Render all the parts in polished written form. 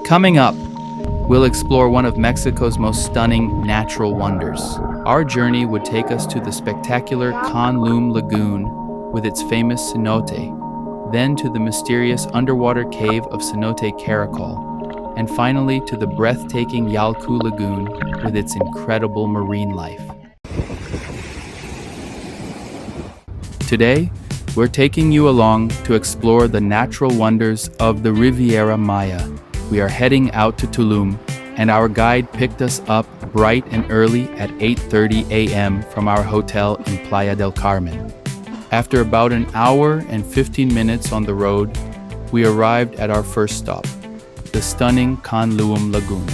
Coming up, we'll explore one of Mexico's most stunning natural wonders. Our journey would take us to the spectacular Kaan Luum Lagoon with its famous cenote, then to the mysterious underwater cave of Cenote Caracol, and finally to the breathtaking Yal-Ku Lagoon with its incredible marine life. Today, we're taking you along to explore the natural wonders of the Riviera Maya. We are heading out to Tulum, and our guide picked us up bright and early at 8:30 a.m. from our hotel in Playa del Carmen. After about an hour and 15 minutes on the road, we arrived at our first stop, the stunning Kaan Luum Lagoon.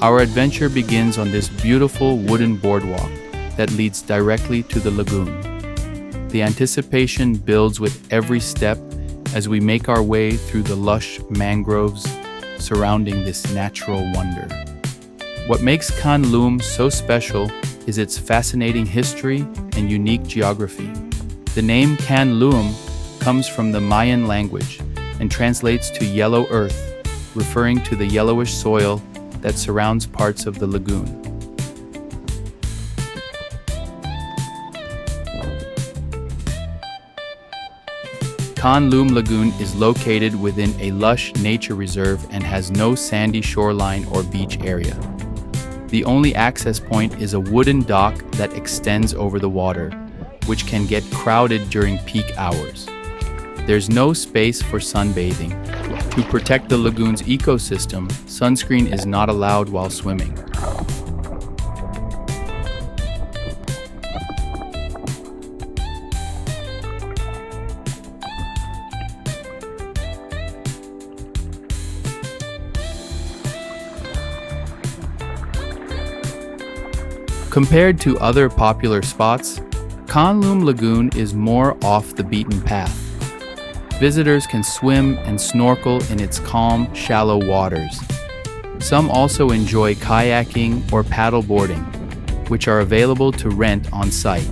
Our adventure begins on this beautiful wooden boardwalk that leads directly to the lagoon. The anticipation builds with every step as we make our way through the lush mangroves surrounding this natural wonder. What makes Kaan Luum so special is its fascinating history and unique geography. The name Kaan Luum comes from the Mayan language and translates to yellow earth, referring to the yellowish soil that surrounds parts of the lagoon. Kaan Luum Lagoon is located within a lush nature reserve and has no sandy shoreline or beach area. The only access point is a wooden dock that extends over the water, which can get crowded during peak hours. There's no space for sunbathing. To protect the lagoon's ecosystem, sunscreen is not allowed while swimming. Compared to other popular spots, Kaan Luum Lagoon is more off the beaten path. Visitors can swim and snorkel in its calm, shallow waters. Some also enjoy kayaking or paddleboarding, which are available to rent on site.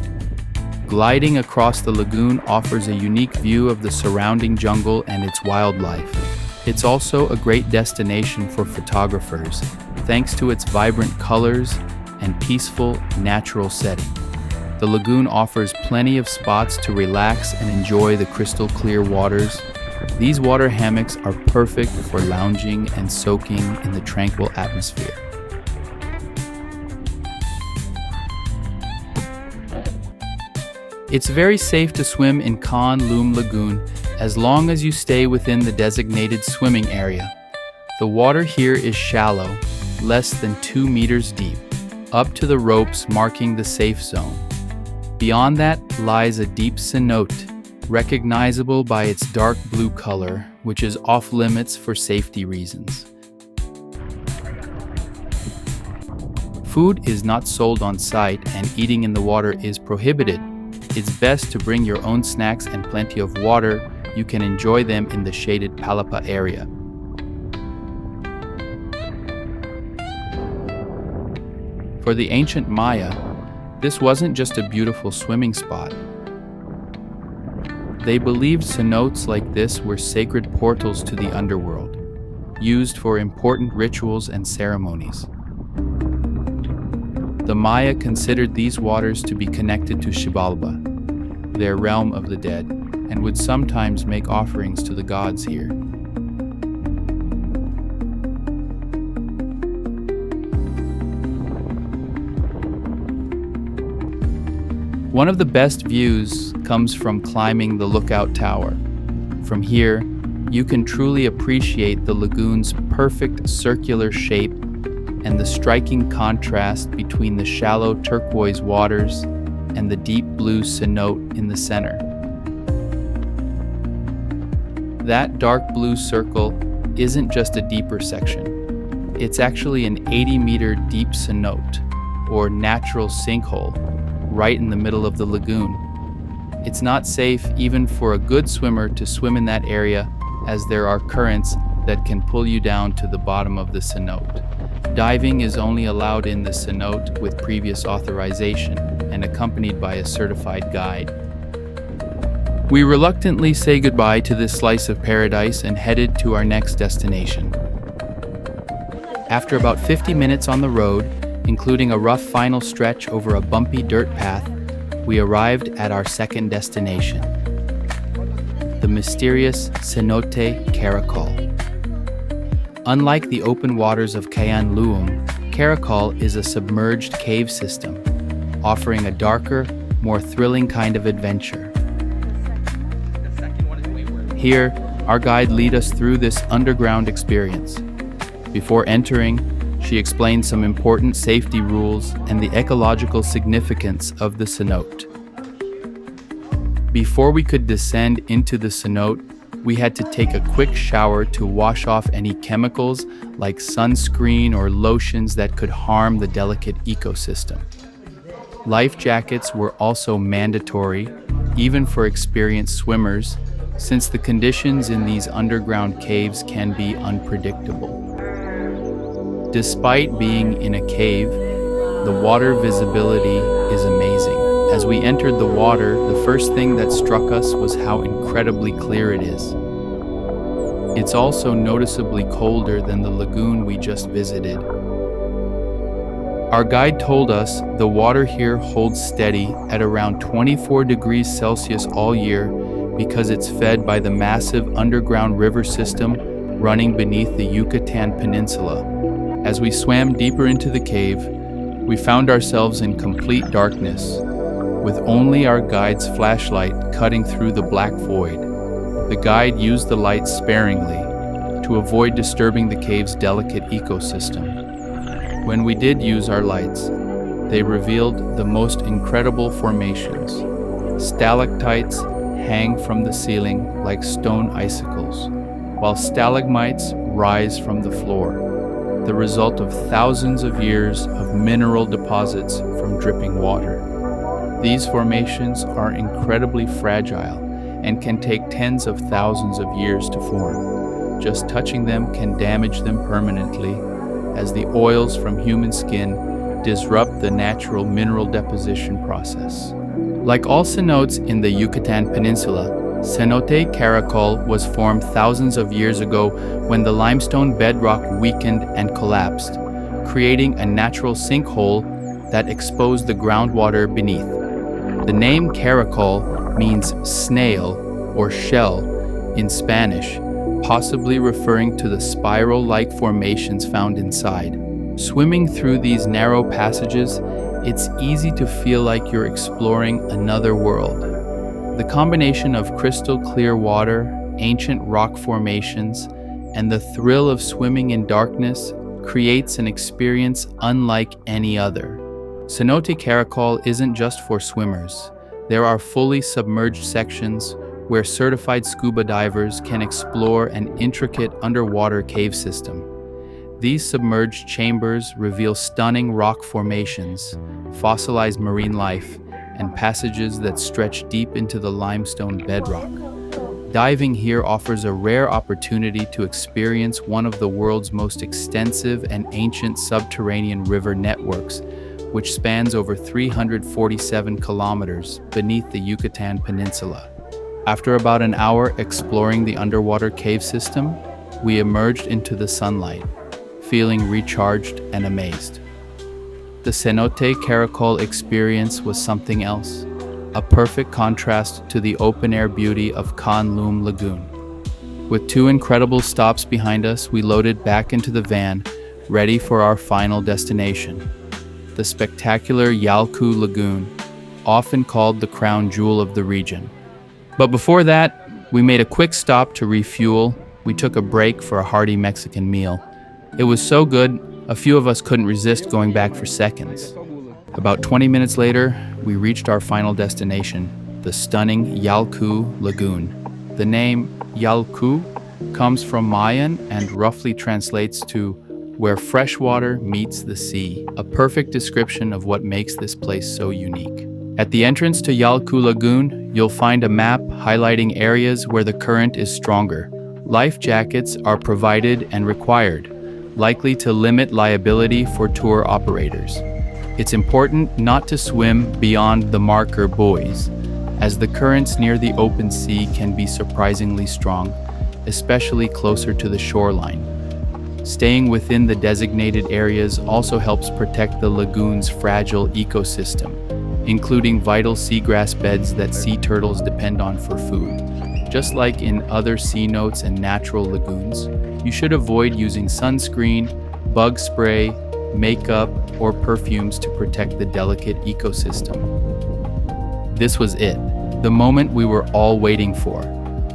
Gliding across the lagoon offers a unique view of the surrounding jungle and its wildlife. It's also a great destination for photographers, thanks to its vibrant colors and peaceful, natural setting. The lagoon offers plenty of spots to relax and enjoy the crystal clear waters. These water hammocks are perfect for lounging and soaking in the tranquil atmosphere. It's very safe to swim in Kaan Luum Lagoon as long as you stay within the designated swimming area. The water here is shallow, less than 2 meters deep, up to the ropes marking the safe zone. Beyond that lies a deep cenote, recognizable by its dark blue color, which is off limits for safety reasons. Food is not sold on site and eating in the water is prohibited. It's best to bring your own snacks and plenty of water. You can enjoy them in the shaded palapa area. For the ancient Maya, this wasn't just a beautiful swimming spot. They believed cenotes like this were sacred portals to the underworld, used for important rituals and ceremonies. The Maya considered these waters to be connected to Xibalba, their realm of the dead, and would sometimes make offerings to the gods here. One of the best views comes from climbing the lookout tower. From here, you can truly appreciate the lagoon's perfect circular shape and the striking contrast between the shallow turquoise waters and the deep blue cenote in the center. That dark blue circle isn't just a deeper section. It's actually an 80-meter deep cenote, or natural sinkhole, right in the middle of the lagoon. It's not safe even for a good swimmer to swim in that area, as there are currents that can pull you down to the bottom of the cenote. Diving is only allowed in the cenote with previous authorization and accompanied by a certified guide. We reluctantly say goodbye to this slice of paradise and headed to our next destination. After about 50 minutes on the road, including a rough final stretch over a bumpy dirt path, we arrived at our second destination, the mysterious Cenote Caracol. Unlike the open waters of Kaan Luum, Caracol is a submerged cave system, offering a darker, more thrilling kind of adventure. Here, our guide lead us through this underground experience. Before entering, she explained some important safety rules and the ecological significance of the cenote. Before we could descend into the cenote, we had to take a quick shower to wash off any chemicals like sunscreen or lotions that could harm the delicate ecosystem. Life jackets were also mandatory, even for experienced swimmers, since the conditions in these underground caves can be unpredictable. Despite being in a cave, the water visibility is amazing. As we entered the water, the first thing that struck us was how incredibly clear it is. It's also noticeably colder than the lagoon we just visited. Our guide told us the water here holds steady at around 24 degrees Celsius all year because it's fed by the massive underground river system running beneath the Yucatán Peninsula. As we swam deeper into the cave, we found ourselves in complete darkness, with only our guide's flashlight cutting through the black void. The guide used the light sparingly to avoid disturbing the cave's delicate ecosystem. When we did use our lights, they revealed the most incredible formations. Stalactites hang from the ceiling like stone icicles, while stalagmites rise from the floor, the result of thousands of years of mineral deposits from dripping water. These formations are incredibly fragile and can take tens of thousands of years to form. Just touching them can damage them permanently, as the oils from human skin disrupt the natural mineral deposition process. Like all cenotes in the Yucatán Peninsula, Cenote Caracol was formed thousands of years ago when the limestone bedrock weakened and collapsed, creating a natural sinkhole that exposed the groundwater beneath. The name caracol means snail or shell in Spanish, possibly referring to the spiral-like formations found inside. Swimming through these narrow passages, it's easy to feel like you're exploring another world. The combination of crystal clear water, ancient rock formations, and the thrill of swimming in darkness creates an experience unlike any other. Cenote Caracol isn't just for swimmers. There are fully submerged sections where certified scuba divers can explore an intricate underwater cave system. These submerged chambers reveal stunning rock formations, fossilized marine life, and passages that stretch deep into the limestone bedrock. Diving here offers a rare opportunity to experience one of the world's most extensive and ancient subterranean river networks, which spans over 347 kilometers beneath the Yucatán Peninsula. After about an hour exploring the underwater cave system, we emerged into the sunlight, feeling recharged and amazed. The Cenote Caracol experience was something else, a perfect contrast to the open-air beauty of Kaan Luum Lagoon. With 2 incredible stops behind us, we loaded back into the van, ready for our final destination, the spectacular Yal-Ku Lagoon, often called the crown jewel of the region. But before that, we made a quick stop to refuel. We took a break for a hearty Mexican meal. It was so good, a few of us couldn't resist going back for seconds. About 20 minutes later, we reached our final destination, the stunning Yal-Ku Lagoon. The name Yal-Ku comes from Mayan and roughly translates to where freshwater meets the sea, a perfect description of what makes this place so unique. At the entrance to Yal-Ku Lagoon, you'll find a map highlighting areas where the current is stronger. Life jackets are provided and required, likely to limit liability for tour operators. It's important not to swim beyond the marker buoys, as the currents near the open sea can be surprisingly strong, especially closer to the shoreline. Staying within the designated areas also helps protect the lagoon's fragile ecosystem, including vital seagrass beds that sea turtles depend on for food. Just like in other cenotes and natural lagoons, you should avoid using sunscreen, bug spray, makeup, or perfumes to protect the delicate ecosystem. This was it, the moment we were all waiting for.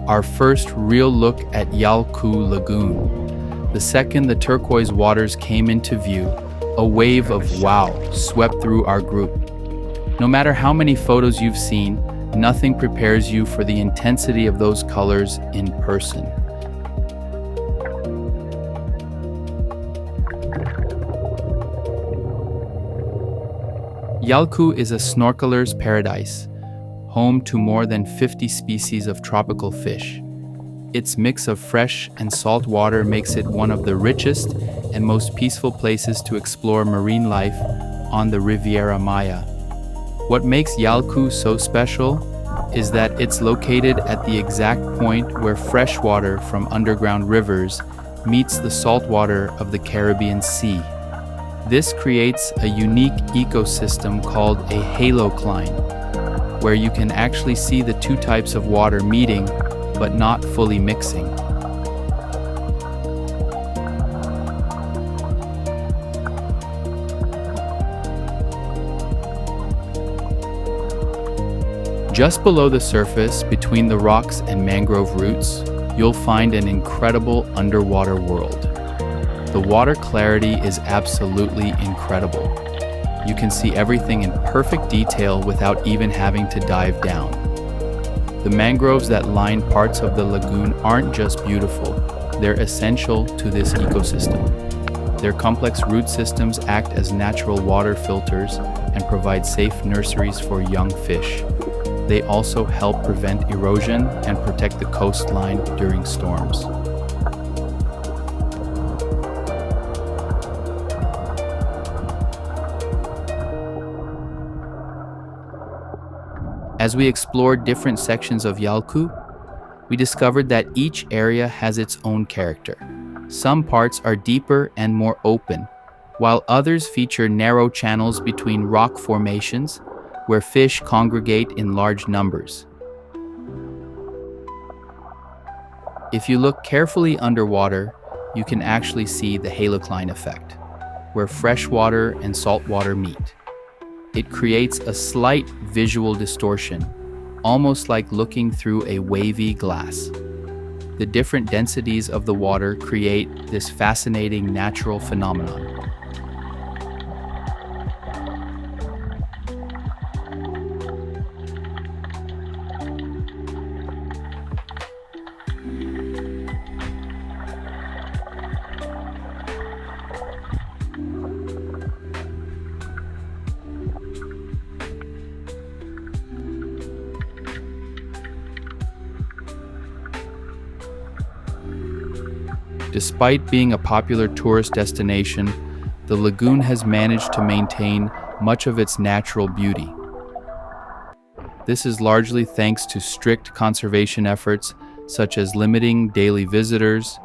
Our first real look at Yal-Ku Lagoon. The second the turquoise waters came into view, a wave of wow swept through our group. No matter how many photos you've seen, nothing prepares you for the intensity of those colors in person. Yal-Ku is a snorkeler's paradise, home to more than 50 species of tropical fish. Its mix of fresh and salt water makes it one of the richest and most peaceful places to explore marine life on the Riviera Maya. What makes Yal-Ku so special is that it's located at the exact point where fresh water from underground rivers meets the salt water of the Caribbean Sea. This creates a unique ecosystem called a halocline, where you can actually see the two types of water meeting but not fully mixing. Just below the surface, between the rocks and mangrove roots, you'll find an incredible underwater world. The water clarity is absolutely incredible. You can see everything in perfect detail without even having to dive down. The mangroves that line parts of the lagoon aren't just beautiful, they're essential to this ecosystem. Their complex root systems act as natural water filters and provide safe nurseries for young fish. They also help prevent erosion and protect the coastline during storms. As we explored different sections of Yal-Ku, we discovered that each area has its own character. Some parts are deeper and more open, while others feature narrow channels between rock formations where fish congregate in large numbers. If you look carefully underwater, you can actually see the halocline effect, where fresh water and salt water meet. It creates a slight visual distortion, almost like looking through a wavy glass. The different densities of the water create this fascinating natural phenomenon. Despite being a popular tourist destination, the lagoon has managed to maintain much of its natural beauty. This is largely thanks to strict conservation efforts such as limiting daily visitors,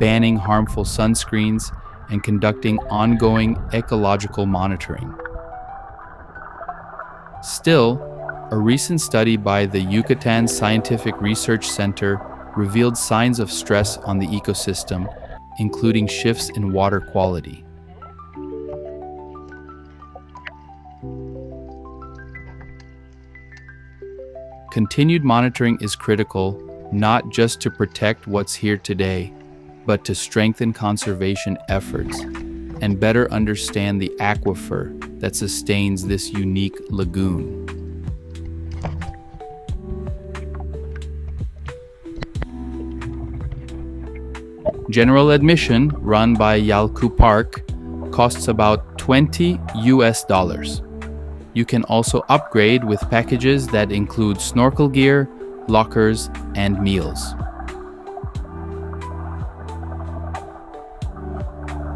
banning harmful sunscreens, and conducting ongoing ecological monitoring. Still, a recent study by the Yucatán Scientific Research Center revealed signs of stress on the ecosystem, including shifts in water quality. Continued monitoring is critical, not just to protect what's here today, but to strengthen conservation efforts and better understand the aquifer that sustains this unique lagoon. General admission, run by Yal-Ku Park, costs about $20 US. You can also upgrade with packages that include snorkel gear, lockers, and meals.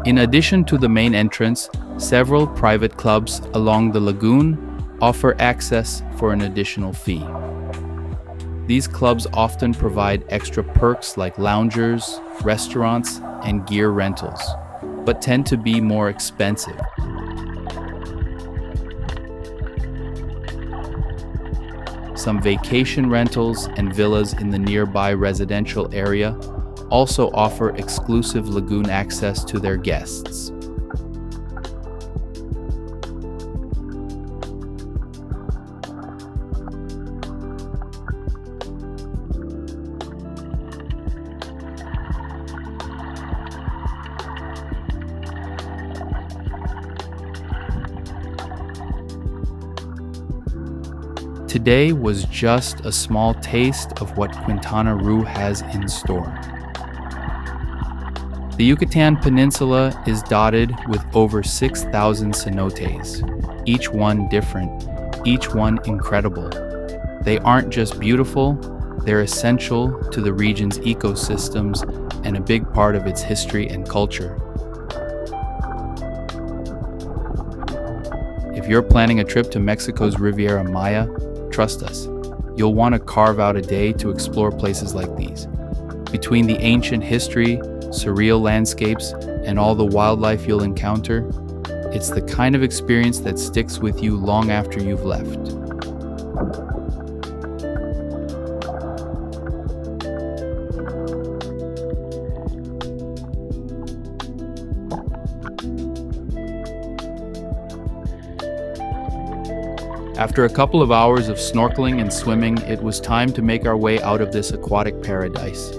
In addition to the main entrance, several private clubs along the lagoon offer access for an additional fee. These clubs often provide extra perks like loungers, restaurants, and gear rentals, but tend to be more expensive. Some vacation rentals and villas in the nearby residential area also offer exclusive lagoon access to their guests. Today was just a small taste of what Quintana Roo has in store. The Yucatán Peninsula is dotted with over 6,000 cenotes, each one different, each one incredible. They aren't just beautiful, they're essential to the region's ecosystems and a big part of its history and culture. If you're planning a trip to Mexico's Riviera Maya, trust us, you'll want to carve out a day to explore places like these. Between the ancient history, surreal landscapes, and all the wildlife you'll encounter, it's the kind of experience that sticks with you long after you've left. After a couple of hours of snorkeling and swimming, it was time to make our way out of this aquatic paradise.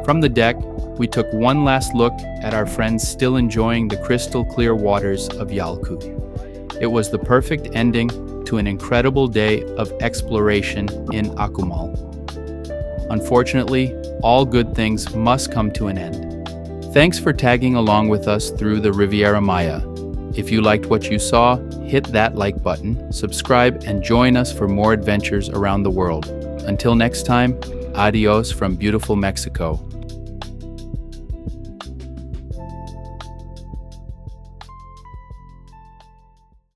From the deck, we took one last look at our friends still enjoying the crystal clear waters of Yal-Ku. It was the perfect ending to an incredible day of exploration in Akumal. Unfortunately, all good things must come to an end. Thanks for tagging along with us through the Riviera Maya. If you liked what you saw, hit that like button, subscribe, and join us for more adventures around the world. Until next time, adios from beautiful Mexico.